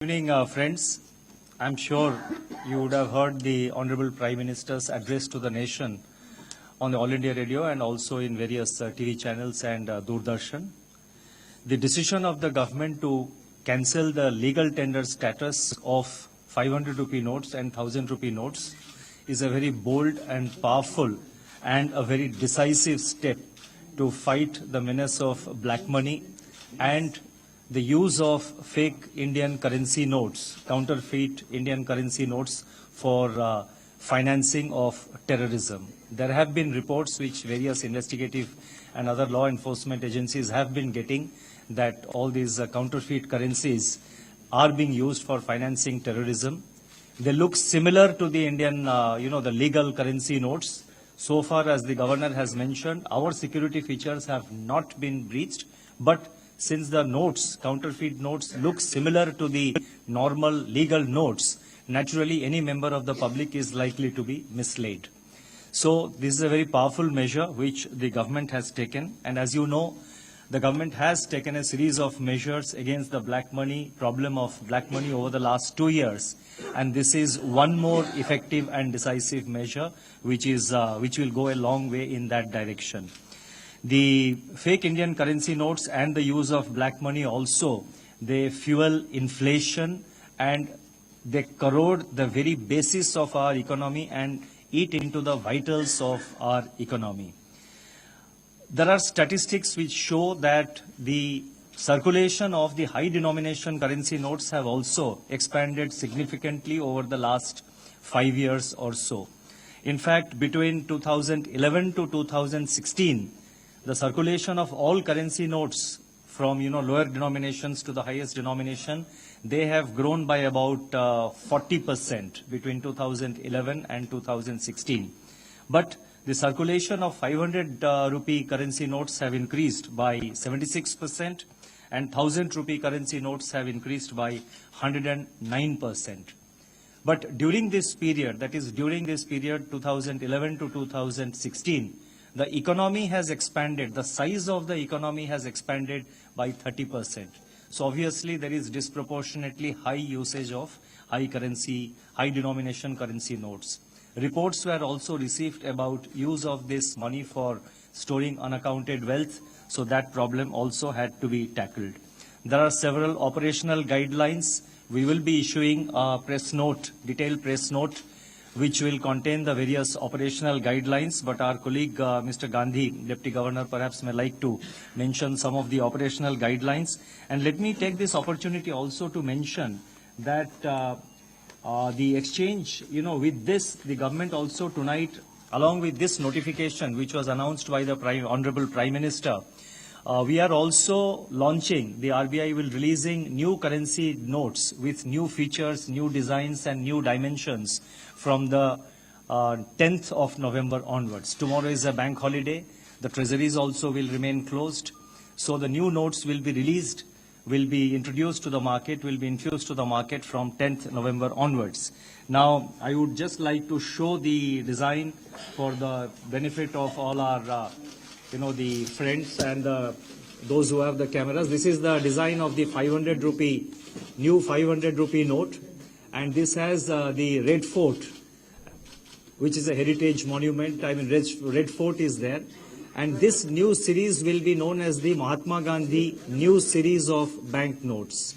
Good evening, friends. I'm sure you would have heard the Honorable Prime Minister's address to the nation on the All India Radio and also in various TV channels and Doordarshan. The decision of the government to cancel the legal tender status of 500 rupee notes and 1000 rupee notes is a very bold and powerful and a very decisive step to fight the menace of black money and the use of fake Indian currency notes, counterfeit Indian currency notes for financing of terrorism. There have been reports which various investigative and other law enforcement agencies have been getting that all these counterfeit currencies are being used for financing terrorism. They look similar to the Indian, the legal currency notes. So far as the governor has mentioned, our security features have not been breached, but since the notes, counterfeit notes, look similar to the normal legal notes, naturally any member of the public is likely to be misled. So this is a very powerful measure which the government has taken. And as you know, the government has taken a series of measures against the black money, problem of black money over the last 2 years. And this is one more effective and decisive measure which will go a long way in that direction. The fake Indian currency notes and the use of black money also, they fuel inflation and they corrode the very basis of our economy and eat into the vitals of our economy. There are statistics which show that the circulation of the high denomination currency notes have also expanded significantly over the last 5 years or so. In fact, between 2011 to 2016, the circulation of all currency notes from lower denominations to the highest denomination, they have grown by about 40% between 2011 and 2016. But the circulation of 500 rupee currency notes have increased by 76% and 1000 rupee currency notes have increased by 109%. But during this period, that is during this period 2011 to 2016, the economy has expanded, the size of the economy has expanded by 30%. So obviously there is disproportionately high usage of high denomination currency notes. Reports were also received about use of this money for storing unaccounted wealth, so that problem also had to be tackled. There are several operational guidelines. We will be issuing a press note, detailed press note, which will contain the various operational guidelines, but our colleague Mr. Gandhi, Deputy Governor, perhaps may like to mention some of the operational guidelines. And let me take this opportunity also to mention that the exchange, with this, the government also tonight, along with this notification which was announced by the Honorable Prime Minister, we are also launching, the RBI will releasing new currency notes with new features, new designs and new dimensions from the 10th of November onwards. Tomorrow is a bank holiday. The treasuries also will remain closed. So the new notes will be released, will be introduced to the market, will be infused to the market from 10th November onwards. Now, I would just like to show the design for the benefit of all our the friends and those who have the cameras. This is the design of the 500 rupee, new 500 rupee note. And this has the Red Fort, which is a heritage monument. I mean, Red Fort is there. And this new series will be known as the Mahatma Gandhi new series of banknotes.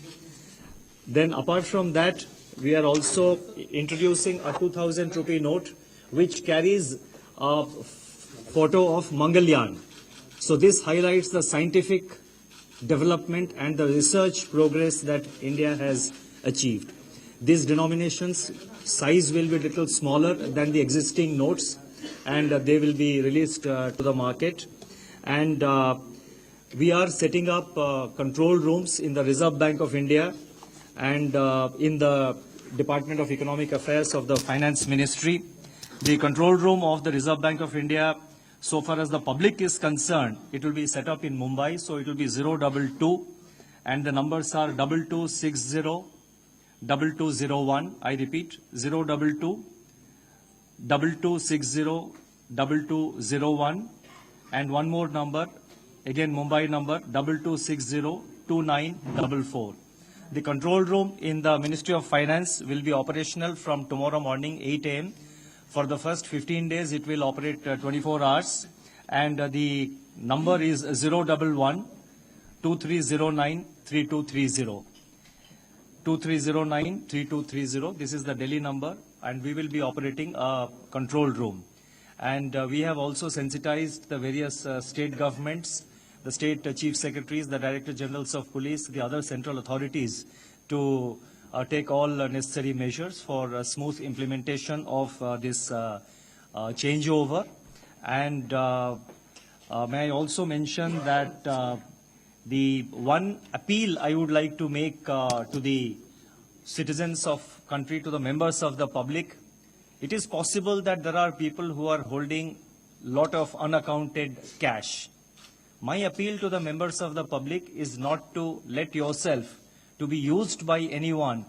Then apart from that, we are also introducing a 2000 rupee note, which carries a photo of Mangalyaan. So this highlights the scientific development and the research progress that India has achieved. These denominations size will be a little smaller than the existing notes, and they will be released to the market. And we are setting up control rooms in the Reserve Bank of India and in the Department of Economic Affairs of the Finance Ministry. The control room of the Reserve Bank of India, so far as the public is concerned, it will be set up in Mumbai, so it will be 022, and the numbers are 2260 2201. I repeat, 022 2260 2201, and one more number, again Mumbai number, 2260 2944. The control room in the Ministry of Finance will be operational from tomorrow morning 8 a.m. For the first 15 days, it will operate 24 hours. And the number is 011 2309 3230. 2309-3230. This is the Delhi number, and we will be operating a control room. And we have also sensitized the various state governments, the state chief secretaries, the director generals of police, the other central authorities to take all necessary measures for smooth implementation of this changeover. And may I also mention that the one appeal I would like to make to the citizens of country, to the members of the public, it is possible that there are people who are holding lot of unaccounted cash. My appeal to the members of the public is not to let yourself to be used by anyone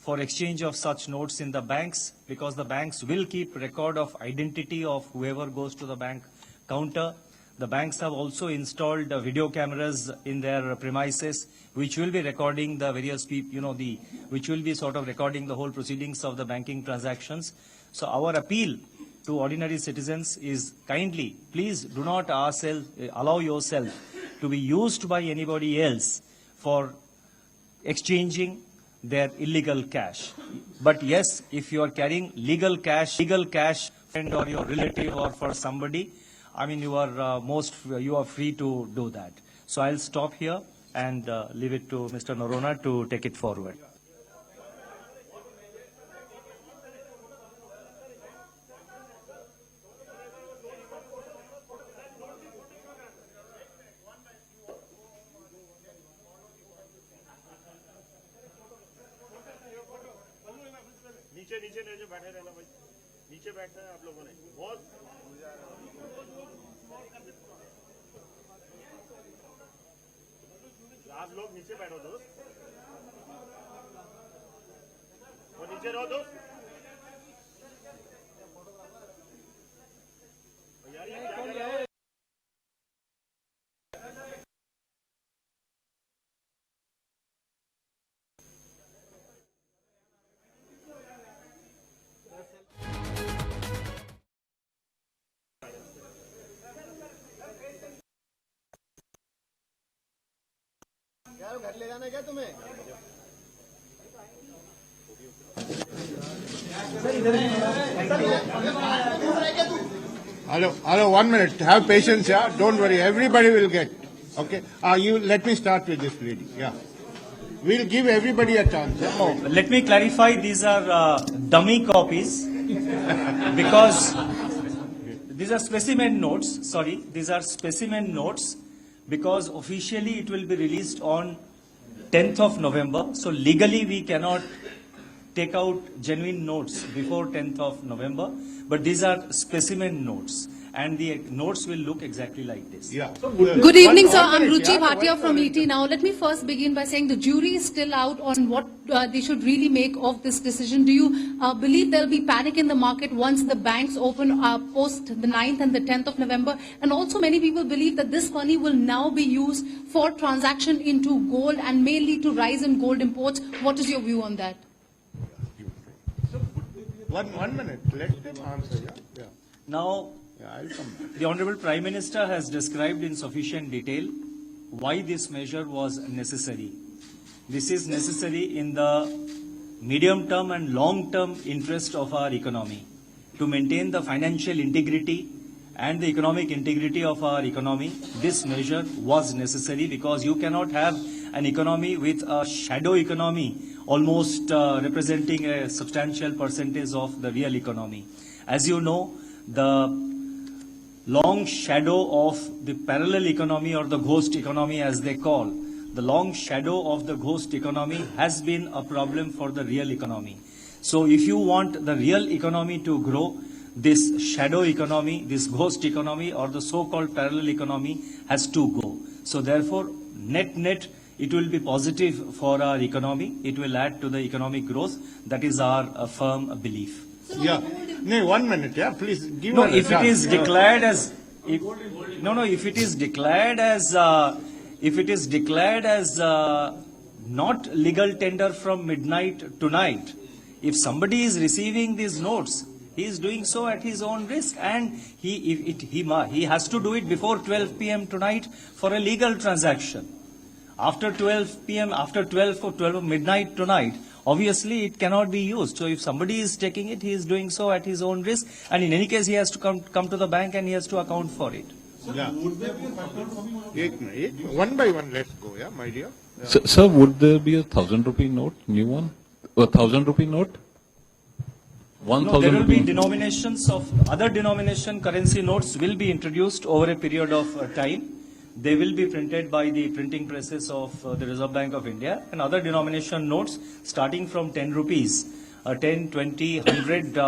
for exchange of such notes in the banks, because the banks will keep record of identity of whoever goes to the bank counter. The banks have also installed video cameras in their premises, which will be recording the various people, which will be sort of recording the whole proceedings of the banking transactions. So our appeal to ordinary citizens is kindly, please do not allow yourself to be used by anybody else for exchanging their illegal cash. But yes, if you are carrying legal cash, friend or your relative or for somebody, I mean, you are free to do that. So I'll stop here and leave it to Mr. Narona to take it forward. नीचे जो बैठे रहना भाई, नीचे बैठना है आप लोगों ने बहुत। आप लोग नीचे बैठो दोस्त, और नीचे रहो दोस्त। यार ये क्या कर रहे हो? यार घर ले जाना है क्या तुम्हें? Hello, 1 minute. Have patience, yeah. Don't worry. Everybody will get. Okay. Let me start with this lady. Yeah. We'll give everybody a chance. Yeah? Oh, let me clarify. These are dummy copies because these are specimen notes. Sorry, these are specimen notes, because officially it will be released on 10th of November. So legally we cannot take out genuine notes before 10th of November. But these are specimen notes, and the notes will look exactly like this. Yeah. Good evening, sir. I'm Ruchi Bhatia from ET Now. Let me first begin by saying the jury is still out on what they should really make of this decision. Do you believe there will be panic in the market once the banks open post the 9th and the 10th of November? And also many people believe that this money will now be used for transaction into gold and mainly to rise in gold imports. What is your view on that? One minute. Let them answer. Yeah. Now, I'll come back. the Honorable Prime Minister has described in sufficient detail why this measure was necessary. This is necessary in the medium term and long term interest of our economy, to maintain the financial integrity and the economic integrity of our economy. This measure was necessary because you cannot have an economy with a shadow economy almost representing a substantial percentage of the real economy. As you know, the long shadow of the parallel economy, or the ghost economy as they call, the long shadow of the ghost economy has been a problem for the real economy. So if you want the real economy to grow, this shadow economy, this ghost economy, or the so-called parallel economy has to go. So therefore, net, it will be positive for our economy. It will add to the economic growth. That is our firm belief. Yeah. No, 1 minute. Yeah, please give No, her a if it chance. is declared as, if it is declared as not legal tender from midnight tonight. If somebody is receiving these notes, he is doing so at his own risk, and he has to do it before 12 p.m. tonight for a legal transaction. After 12 p.m., after 12 or 12 midnight tonight, obviously it cannot be used. So if somebody is taking it, he is doing so at his own risk, and in any case he has to come to the bank and he has to account for it. Yeah. One by one, let's go, yeah, my dear. Yeah. Sir, would there be a 1,000 rupee note, new one? A 1,000 rupee note? 1,000 No, there will be rupee. denominations of other denomination currency notes will be introduced over a period of time. They will be printed by the printing presses of the Reserve Bank of India, and other denomination notes starting from 10 rupees, 10, 20, 100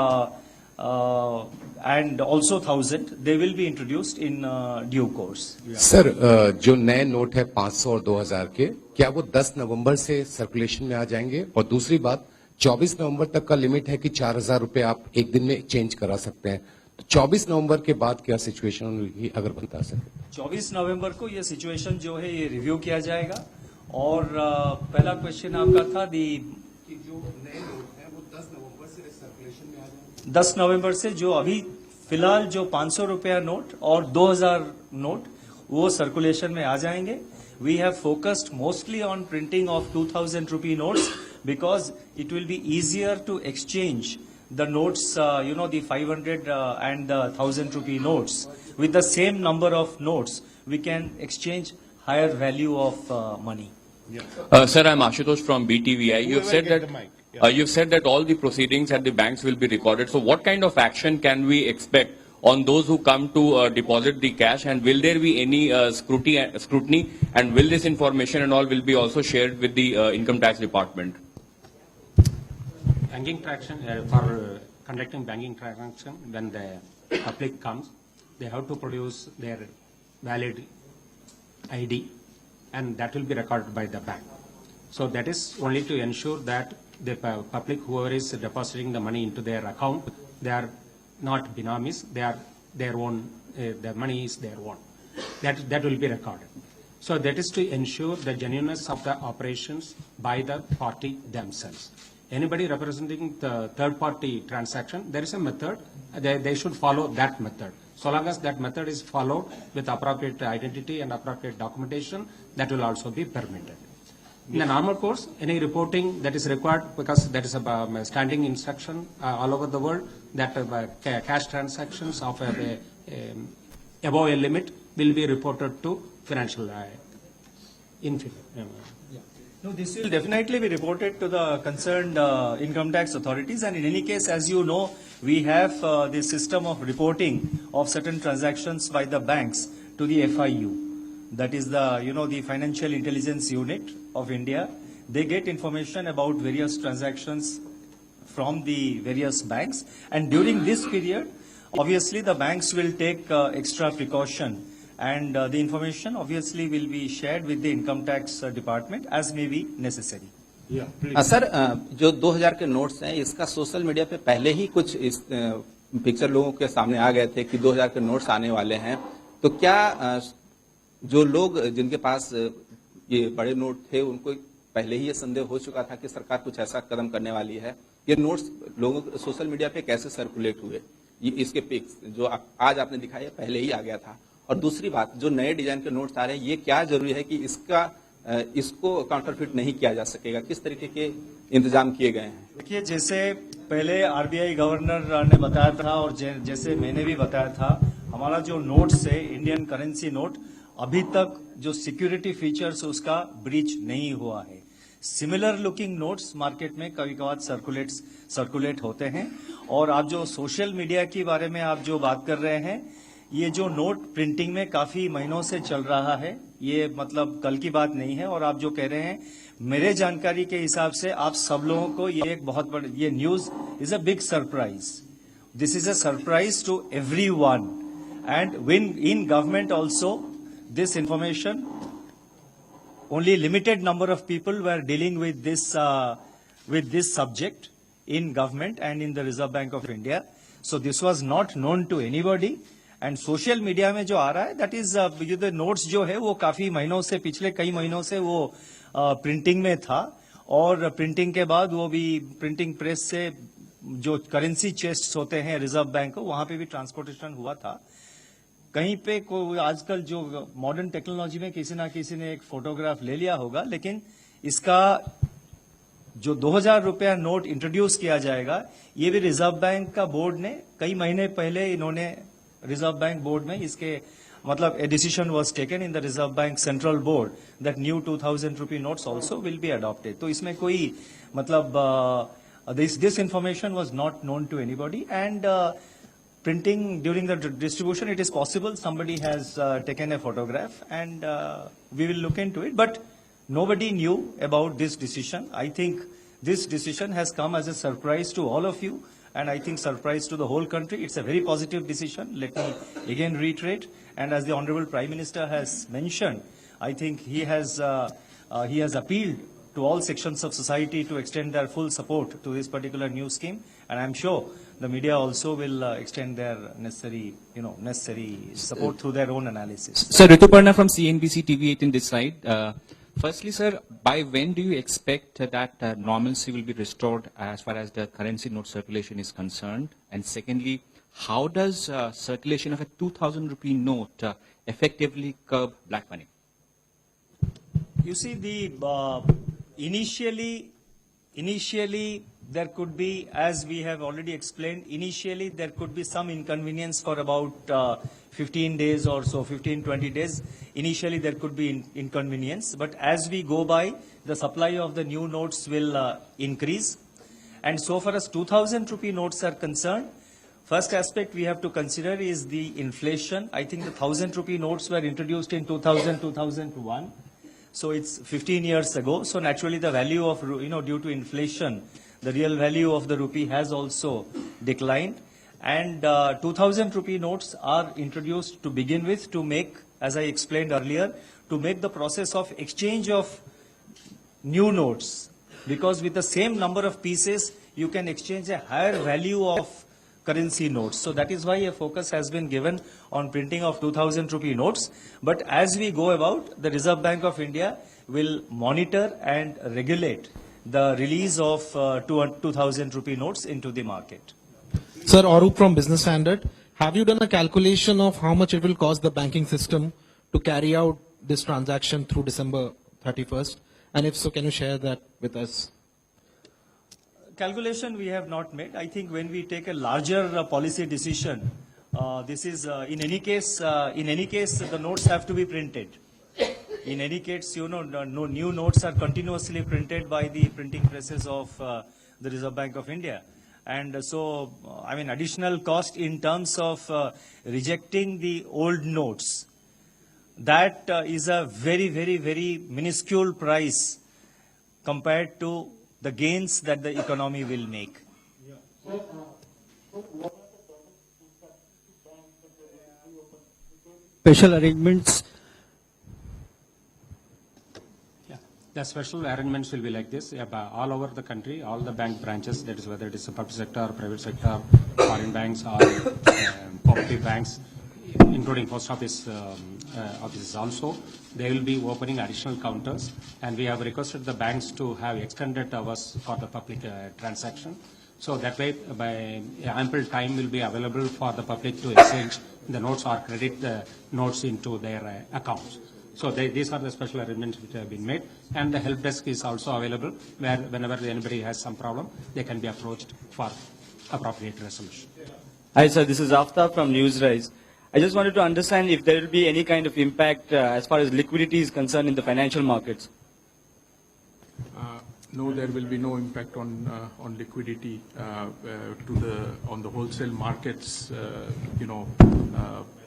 and also 1,000, they will be introduced in due course. Sir जो नए note है 500 और 2000 के, क्या वो 10 नवंबर से circulation में आ जाएंगे? और दूसरी बात, 24 नवंबर तक का लिमिट है कि 4,000 रुपए आप एक दिन में चेंज करा सकते हैं, तो 24 नवंबर के बाद क्या सिचुएशन होगी, अगर बता सके? 24 नवंबर को ये सिचुएशन जो है ये रिव्यू किया जाएगा। और पहला क्वेश्चन आपका था जो नए नोट है वो 10 नवंबर से सर्कुलेशन में आ जाएंगे। 10 नवंबर से जो अभी फिलहाल जो 500 रुपया नोट और 2000 नोट वो सर्कुलेशन में आ जाएंगे। We have focused mostly on printing of 2000 rupee notes because it will be easier to exchange the notes, the 500 and the 1000 rupee notes. With the same number of notes, we can exchange higher value of money. Sir, I'm Ashutosh from BTVI. You've said that all the proceedings at the banks will be recorded. So what kind of action can we expect on those who come to deposit the cash, and will there be any scrutiny, and will this information and all will be also shared with the income tax department? Banking transaction, for conducting banking transaction, when the public comes, they have to produce their valid ID, and that will be recorded by the bank. So that is only to ensure that the public, whoever is depositing the money into their account, they are not binamis, they are their own, the money is their own. That will be recorded. So that is to ensure the genuineness of the operations by the party themselves. Anybody representing the third-party transaction, there is a method, they should follow that method. So long as that method is followed with appropriate identity and appropriate documentation, that will also be permitted. In the normal course, any reporting that is required, because that is a standing instruction all over the world, that cash transactions of above a limit will be reported to financial No, this will definitely be reported to the concerned income tax authorities, and in any case, as you know, we have the system of reporting of certain transactions by the banks to the FIU. That is the, the Financial Intelligence Unit of India. They get information about various transactions from the various banks, and during this period, obviously the banks will take extra precaution, and the information obviously will be shared with the income tax department as may be necessary. Yeah, please. Sir जो 2000 के notes हैं, इसका social media पे पहले ही कुछ इस picture लोगों के सामने आ गए थे कि 2000 के नोट्स आने वाले हैं, तो क्या जो लोग जिनके पास ये बड़े नोट थे उनको पहले ही ये संदेह हो चुका था कि सरकार कुछ ऐसा कदम करने वाली है? ये नोट्स लोगों सोशल मीडिया पे कैसे सर्कुलेट हुए? ये इसके पिक्स जो आज आपने दिखाया पहले ही आ गया था। और दूसरी बात, जो नए डिजाइन के नोट्स आ रहे हैं, ये क्या जरूरी है कि इसको काउंटरफिट नहीं किया जा सकेगा? किस तरीके के इंतजाम किए गए हैं? देखिए, जैसे पहले आरबीआई गवर्नर ने बताया था और जैसे मैंने भी बताया था, हमारा जो नोट्स है, इंडियन करेंसी नोट, अभी तक जो सिक्योरिटी फीचर्स उसका ब्रीच नहीं हुआ है। सिमिलर लुकिंग नोट्स मार्केट में कभी कभार सर्कुलेट होते हैं। और आप जो सोशल मीडिया के बारे में आप जो बात कर रहे हैं, ये जो नोट प्रिंटिंग में काफी महीनों से चल रहा है, ये मतलब कल की बात नहीं है। और आप जो कह रहे हैं, मेरे जानकारी के हिसाब से आप सब लोगों को ये एक बहुत बड़ी ये news is a big surprise. This is a surprise to everyone, and when in government also this information, only limited number of people were dealing with this subject in government and in the Reserve Bank of India. So this was not known to anybody, and social media में जो आ रहा है that is the notes जो है वो काफी महीनों से, पिछले कई महीनों से वो प्रिंटिंग में था, और प्रिंटिंग के बाद वो भी प्रिंटिंग प्रेस से जो करेंसी चेस्ट्स होते हैं रिजर्व बैंक को, वहां पे भी ट्रांसपोर्टेशन हुआ था। कहीं पे कोई आजकल जो मॉडर्न टेक्नोलॉजी में किसी ना किसी ने एक फोटोग्राफ ले लिया होगा, लेकिन इसका जो 2000 रुपया नोट इंट्रोड्यूस किया जाएगा, ये भी रिजर्व बैंक का बोर्ड ने कई महीने पहले इन्होंने रिजर्व बैंक बोर्ड में इसके मतलब a decision was taken in the Reserve Bank central board that new 2000 rupee notes also will be adopted. तो इसमें कोई मतलब this information was not known to anybody, and printing during the distribution, it is possible somebody has taken a photograph, and we will look into it, but nobody knew about this decision. I think this decision has come as a surprise to all of you, and I think surprise to the whole country. It's a very positive decision. Let me again reiterate, and as the Honorable Prime Minister has mentioned, I think he has appealed to all sections of society to extend their full support to this particular new scheme, and I'm sure the media also will extend their necessary support through their own analysis. Sir, Rituparna from CNBC TV18 this side. Firstly, sir, by when do you expect that normalcy will be restored as far as the currency note circulation is concerned? And secondly, how does circulation of a 2000 rupee note effectively curb black money? You see, initially there could be, as we have already explained, initially there could be some inconvenience for about 15 days or so, 15-20 days. Initially there could be inconvenience, but as we go by, the supply of the new notes will increase. And so far as 2000 rupee notes are concerned, first aspect we have to consider is the inflation. I think the 1000 rupee notes were introduced in 2000-2001. So it's 15 years ago. So naturally the value of, due to inflation, the real value of the rupee has also declined. And 2000 rupee notes are introduced to begin with to make, as I explained earlier, to make the process of exchange of new notes. Because with the same number of pieces, you can exchange a higher value of currency notes. So that is why a focus has been given on printing of 2000 rupee notes. But as we go about, the Reserve Bank of India will monitor and regulate the release of 2000 rupee notes into the market. Sir, Arup from Business Standard. Have you done a calculation of how much it will cost the banking system to carry out this transaction through December 31st? And if so, can you share that with us? Calculation we have not made. I think when we take a larger policy decision, this is in any case the notes have to be printed. In any case, no new notes are continuously printed by the printing presses of the Reserve Bank of India. And so, additional cost in terms of rejecting the old notes, that is a very, very, very minuscule price compared to the gains that the economy will make. Special arrangements. The special arrangements will be like this. All over the country, all the bank branches, that is whether it is the public sector, private sector, foreign banks, or cooperative banks, including post office offices also, they will be opening additional counters, and we have requested the banks to have extended hours for the public transaction. So that way, by ample time will be available for the public to exchange the notes or credit the notes into their accounts. So these are the special arrangements which have been made, and the help desk is also available, where whenever anybody has some problem, they can be approached for appropriate resolution. Hi sir, this is Aftab from Newsrise. I just wanted to understand if there will be any kind of impact as far as liquidity is concerned in the financial markets. No, there will be no impact on liquidity on the wholesale markets.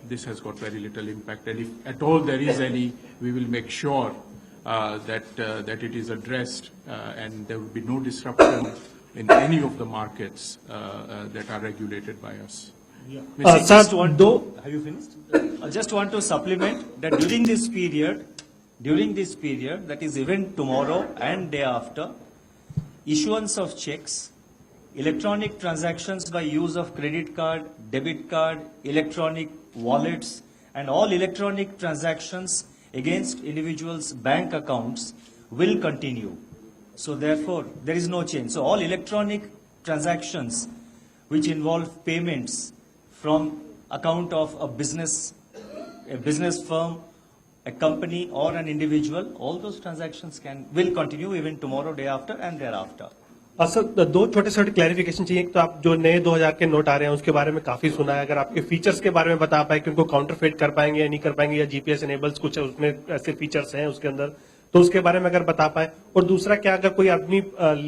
This has got very little impact, and if at all there is any, we will make sure that it is addressed, and there will be no disruption in any of the markets that are regulated by us. Yeah. Have you finished? I just want to supplement that during this period, that is even tomorrow and day after, issuance of checks, electronic transactions by use of credit card, debit card, electronic wallets, and all electronic transactions against individuals' bank accounts will continue. So therefore, there is no change. So all electronic transactions which involve payments from account of a business firm, a company or an individual, all those transactions will continue even tomorrow, day after and thereafter. Sir दो छोटे छोटे clarification चाहिए। तो आप जो नए 2000 के note आ रहे हैं उसके बारे में काफी सुना है, अगर आपके फीचर्स के बारे में बता पाए कि उनको काउंटरफेट कर पाएंगे या नहीं कर पाएंगे, या जीपीएस एनेबल्स कुछ उसमें ऐसे फीचर्स हैं उसके अंदर, तो उसके बारे में अगर बता पाए। और दूसरा, क्या अगर कोई आदमी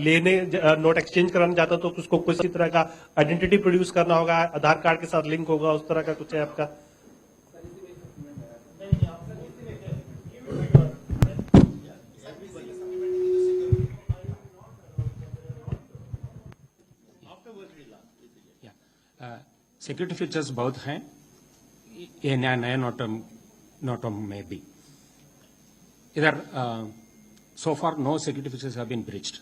लेने नोट एक्सचेंज कराना चाहता तो उसको किसी तरह का आइडेंटिटी प्रोड्यूस करना होगा, आधार कार्ड के साथ लिंक होगा, उस तरह का कुछ है आपका? सिक्योरिटी फीचर्स बहुत हैं, ये नया नोटों में भी। इधर so far no security features have been breached,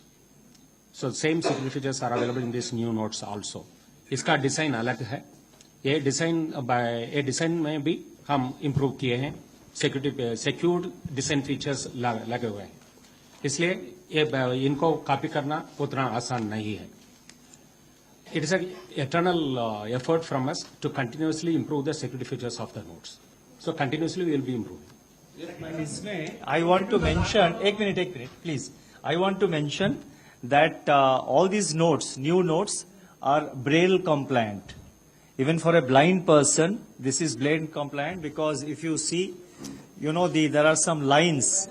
so same security features are available in these new notes also. इसका डिजाइन अलग है, ये डिजाइन में भी हम इम्प्रूव किए हैं, सिक्योरिटी सिक्योर्ड डिजाइन फीचर्स लगे हुए हैं, इसलिए ये इनको कॉपी करना उतना आसान नहीं है। It is an eternal effort from us to continuously improve the security features of the notes. So continuously we will be improving. इसमें I want to mention, एक minute please. I want to mention that all these notes, new notes, are Braille compliant. Even for a blind person, this is Braille compliant, because if you see, there are some lines.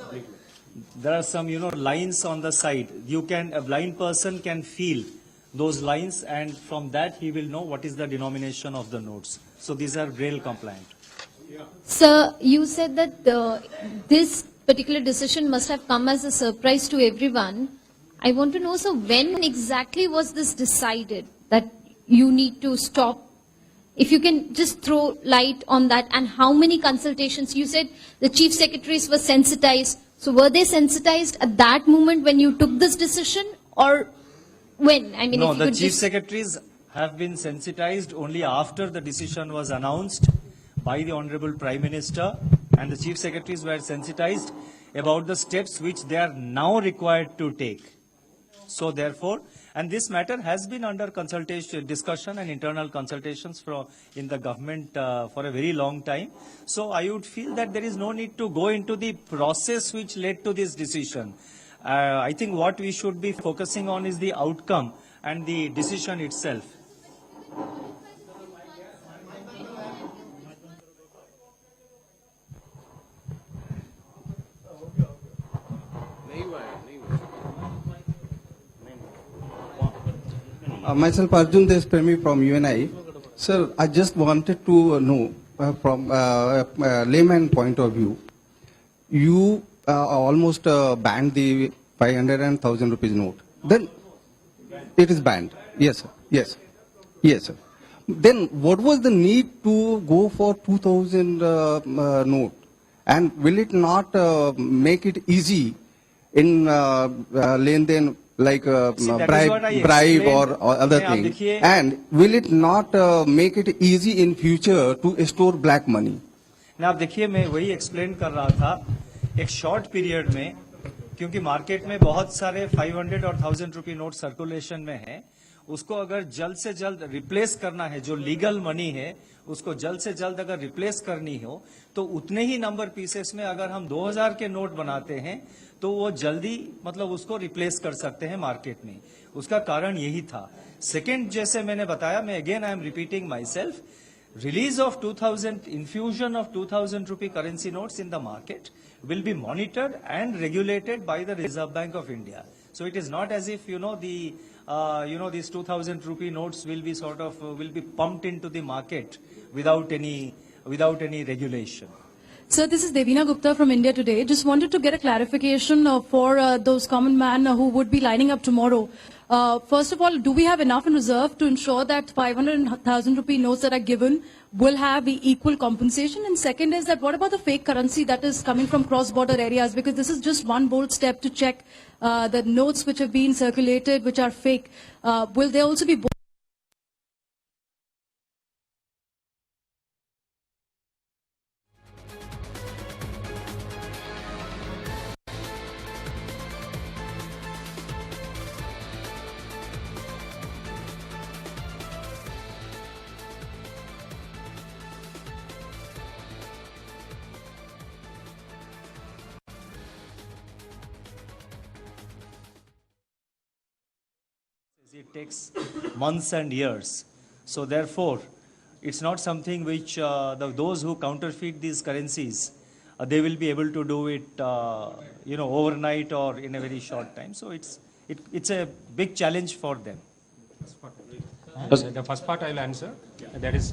There are some, lines on the side. A blind person can feel those lines, and from that he will know what is the denomination of the notes. So these are Braille compliant. Sir, you said that this particular decision must have come as a surprise to everyone. I want to know, sir, when exactly was this decided that you need to stop? If you can just throw light on that, and how many consultations? You said the chief secretaries were sensitized. So were they sensitized at that moment when you took this decision, or when? I mean, no, if you the could chief just... secretaries have been sensitized only after the decision was announced by the Honorable Prime Minister, and the chief secretaries were sensitized about the steps which they are now required to take. So therefore, and this matter has been under consultation, discussion and internal consultations in the government for a very long time. So I would feel that there is no need to go into the process which led to this decision. I think what we should be focusing on is the outcome and the decision itself. Myself Arjun Deshpremi from UNI. Sir, I just wanted to know from a layman point of view, you almost banned the 500 and 1,000 rupees note. Then it is banned. Yes, sir. Yes. Yes, sir. Then what was the need to go for 2,000 note? And will it not make it easy in len-den, like bribe or other things? And will it not make it easy in future to store black money? now आप देखिए, मैं वही explain कर रहा था, एक short period में, क्योंकि मार्केट में बहुत सारे 500 और 1000 रुपए नोट सर्कुलेशन में है, उसको अगर जल्द से जल्द रिप्लेस करना है, जो लीगल मनी है उसको जल्द से जल्द अगर रिप्लेस करनी हो, तो उतने ही नंबर पीसेस में अगर हम 2000 के नोट बनाते हैं तो वो जल्दी उसको रिप्लेस कर सकते हैं मार्केट में। उसका कारण यही था। सेकेंड, जैसे मैंने बताया, मैं again I am repeating my self, release of 2000, infusion of 2000 rupee currency notes in the market will be monitored and regulated by the Reserve Bank of India. So it is not as if, these 2000 rupee notes will be will be pumped into the market without any regulation. Sir, this is Devina Gupta from India Today. Just wanted to get a clarification for those common man who would be lining up tomorrow. First of all, do we have enough in reserve to ensure that 500 and 1,000 rupee notes that are given will have equal compensation? And second is that what about the fake currency that is coming from cross-border areas? Because this is just one bold step to check the notes which have been circulated, which are fake. Will there also be It takes months and years. So therefore, it's not something which those who counterfeit these currencies, they will be able to do it, overnight or in a very short time. So it's a big challenge for them. The first part I will answer. That is,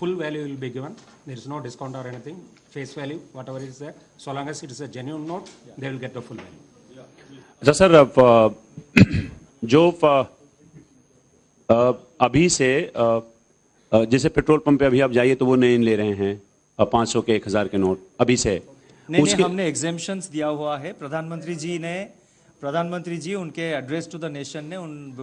full value will be given. There is no discount or anything. Face value, whatever is there. So long as it is a genuine note, they will get the full value. अच्छा sir, जो अभी से जैसे petrol pump पे अभी आप जाइए तो वो नए ले रहे हैं 500 के 1000 के नोट अभी से नहीं, हमने एग्जेम्पशंस दिया हुआ है। प्रधानमंत्री जी उनके एड्रेस टू द नेशन ने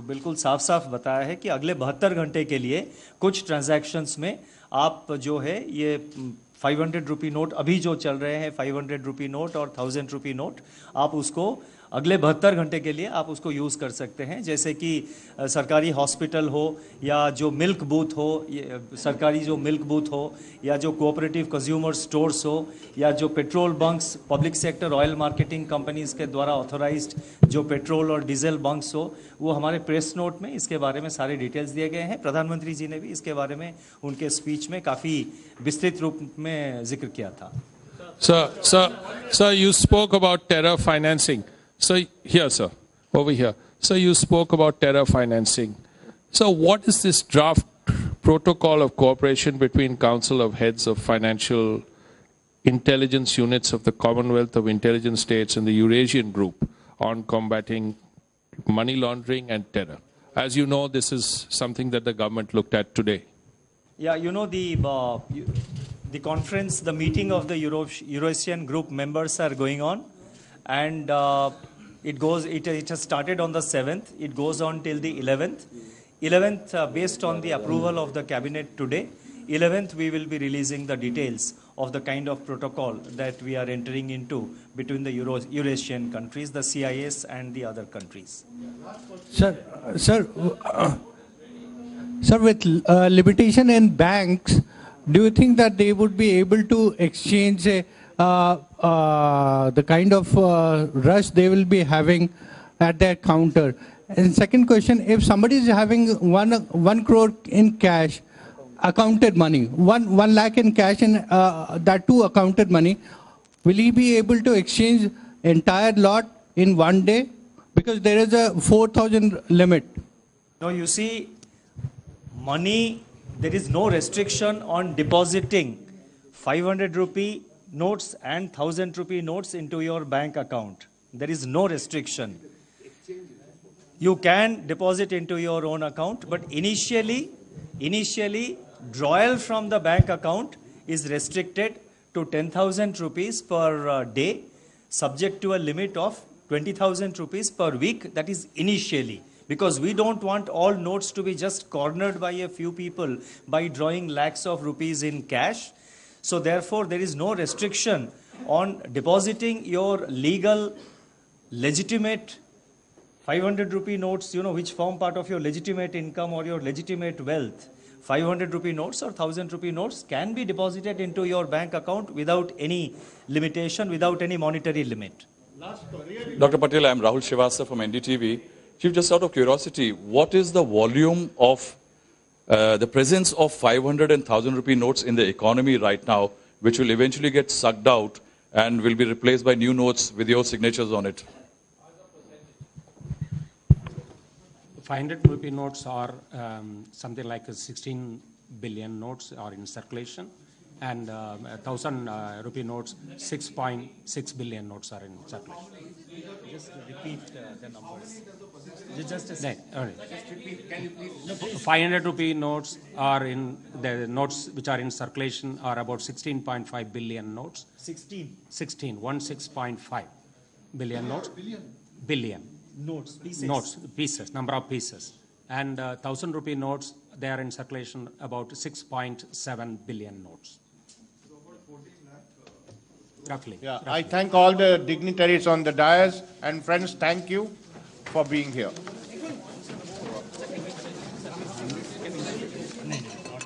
बिल्कुल साफ साफ बताया है कि अगले 72 घंटे के लिए कुछ ट्रांजैक्शंस में आप जो है ये 500 रुपी नोट अभी जो चल रहे हैं 500 रुपी नोट और 1000 रुपी नोट आप उसको अगले 72 घंटे के लिए आप उसको यूज़ कर सकते हैं। जैसे कि सरकारी हॉस्पिटल हो या जो मिल्क बूथ हो, सरकारी जो मिल्क बूथ हो या जो कोऑपरेटिव कंज्यूमर स्टोर्स हो या जो petrol bunks public sector oil marketing companies के द्वारा ऑथोराइज्ड जो पेट्रोल और डीजल बंक्स हो, वो हमारे प्रेस नोट में इसके बारे में सारे डिटेल्स दिए गए हैं। प्रधानमंत्री जी ने भी इसके बारे में उनके स्पीच में काफ़ी विस्तृत रूप में जिक्र किया था। Sir, you spoke about terror financing. So here, sir, over here. So you spoke about terror financing. So what is this draft protocol of cooperation between Council of Heads of Financial Intelligence Units of the Commonwealth of Intelligent States and the Eurasian Group on combating money laundering and terror? As you know, this is something that the government looked at today. Yeah, you know, the conference, the meeting of the Eurasian Group members are going on. And it has started on the 7th. It goes on till the 11th. 11th, based on the approval of the cabinet today, 11th we will be releasing the details of the kind of protocol that we are entering into between the Eurasian countries, the CIS and the other countries. Sir, with limitation in banks, do you think that they would be able to exchange the kind of rush they will be having at their counter? And second question, if somebody is having 1 crore in cash, accounted money, 1 lakh in cash and that too accounted money, will he be able to exchange entire lot in one day? Because there is a 4,000 limit. No, you see, money, there is no restriction on depositing 500 rupee notes and 1000 rupee notes into your bank account. There is no restriction. You can deposit into your own account, but initially drawal from the bank account is restricted to 10,000 rupees per day, subject to a limit of 20,000 rupees per week. That is initially, because we don't want all notes to be just cornered by a few people by drawing lakhs of rupees in cash. So therefore, there is no restriction on depositing your legal, legitimate 500 rupee notes, which form part of your legitimate income or your legitimate wealth. 500 rupee notes or 1000 rupee notes can be deposited into your bank account without any limitation, without any monetary limit. Dr. Patel, I am Rahul Srivastava from NDTV. Chief, just out of curiosity, what is the volume of the presence of 500 and 1000 rupee notes in the economy right now, which will eventually get sucked out and will be replaced by new notes with your signatures on it? 500 rupee notes are something like 16 billion notes are in circulation, and 1000 rupee notes, 6.6 billion notes are in circulation. Just repeat the numbers. Just a second. Just repeat. Can you please? 500 rupee notes are in the notes which are in circulation are about 16.5 billion notes. 16.5 billion notes. Billion. Pieces, number of pieces. And 1000 rupee notes, they are in circulation about 6.7 billion notes. Roughly. Yeah, I thank all the dignitaries on the dais, and friends, thank you for being here.